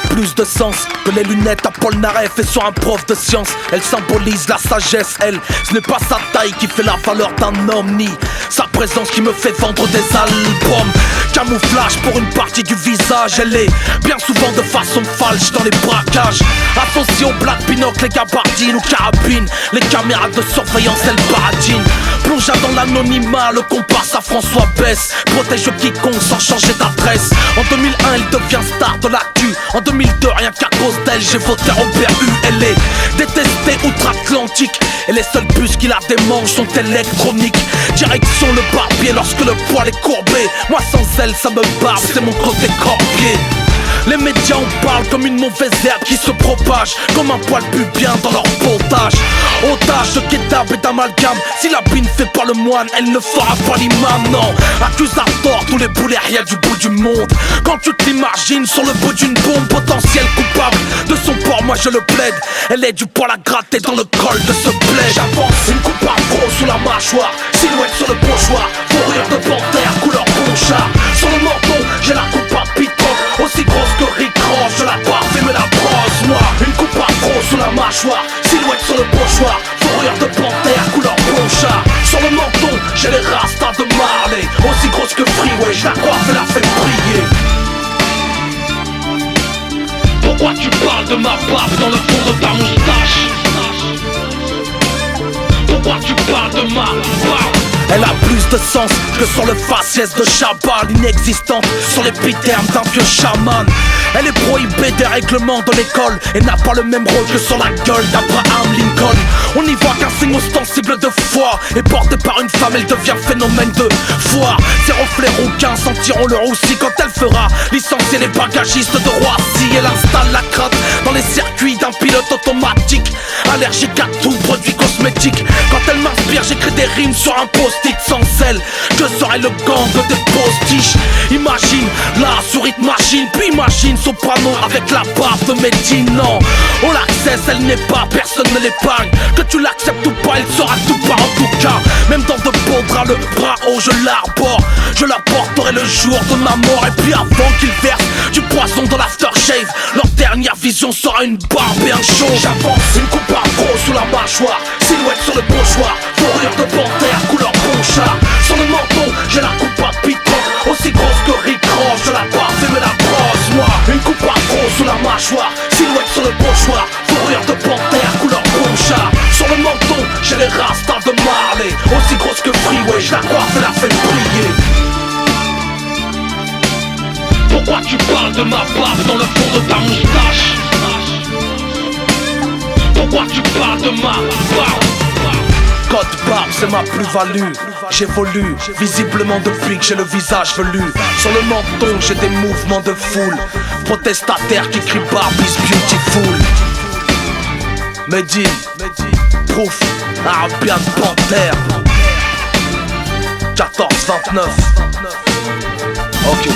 plus de sens que les lunettes à Paul Naref et sur un prof de science. Elle symbolise la sagesse, elle. Ce n'est pas sa taille qui fait la valeur d'un homme, ni sa présence qui me fait vendre des albums. Camouflage pour une partie du visage, elle est bien souvent de façon falche dans les braquages. Associée au black binocle, les gabardines ou carabines, les caméras de surveillance, elle baratine. Plongea dans l'anonymat, le comparse à François Besse protège quiconque sans changer d'adresse. En 2001, elle devient star de l'actu. En 2002, rien qu'à cause d'elle, j'ai voté Robert U. Elle est détestée outre-Atlantique et les seules puces qui la démangent sont électroniques. Direction le barbier lorsque le poil est courbé. Moi sans elle, ça me barbe, c'est mon côté corbier. Les médias en parlent comme une mauvaise herbe qui se propage, comme un poil pubien dans leur potage. Otage de kidnap et d'amalgame, si la bine fait pas le moine, elle ne fera pas l'imam, non. Accuse à tort tous les boulets rien du bout du monde. Quand tu t'imagines sur le bout d'une bombe, potentiel coupable de son port, moi je le plaide. Elle est du poil à gratter dans le col de ce bled. J'avance, une coupe à gros sous la mâchoire, silhouette sur le pochoir, fourrure de panthère, couleur ponchard. Sur le menton, j'ai la coupe à piton, aussi grosse que Rick Ross, je la barbe et me la brosse. Moi, une coupe à gros sous la mâchoire, silhouette sur le pochoir, fourrure de panthère, couleur ponchard. Sur le menton, j'ai les rastas de Marley, aussi grosse que Freeway, je la coiffe et la fais briller. Pourquoi tu parles de ma barbe dans le fond de ta moustache? Pourquoi tu parles de ma barbe? Elle a plus de sens que sur le faciès de Chabal, inexistante sur l'épitherme d'un vieux chaman. Elle est prohibée des règlements de l'école et n'a pas le même rôle que sur la gueule d'Abraham Lincoln. On n'y voit qu'un signe ostensible de foi, et portée par une femme, elle devient phénomène de foire. Ses reflets rouquins sentiront le roussi quand elle fera licencier les bagagistes de Roissy. Elle installe la crainte dans les circuits d'un pilote automatique, allergique à tout produit cosmétique. Quand elle m'inspire, j'écris des rimes sur un post-it. Sans elle, que serait le gang des postiches? Imagine la souris de machine, puis imagine soprano avec la barbe de Medine. Non, on l'accesse, elle n'est pas, personne ne l'épargne. Que tu l'acceptes ou pas, elle sera tout part en tout cas. Même dans de beaux draps, le bras haut, je l'arbore. Je la porterai le jour de ma mort. Et puis avant qu'ils versent du poison dans l'aftershave, leur dernière vision sera une barbe et un chauve. J'avance, une coupe à gros sous la mâchoire, silhouette sur le pochoir, fourrure de panthère, couleur ponchard. Sur le menton, j'ai la coupe à piton, aussi grosse que Rick Ross, je la barbe et me la brosse. Moi, une coupe à gros sous la mâchoire, silhouette sur le pochoir, fourrure de panthère, couleur ponchard. Sur le menton, j'ai les rastas de Marley, aussi grosse que Freeway, je la coiffe et la fais briller. Pourquoi tu parles de ma barbe dans le fond de ta moustache? Pourquoi tu parles de ma barbe? Code barbe, c'est ma plus-value. J'évolue, visiblement depuis que j'ai le visage velu. Sur le menton, j'ai des mouvements de foule, protestataires qui crient Barbe is beautiful. Medine, proof, Arabian Panther 14-29. Ok.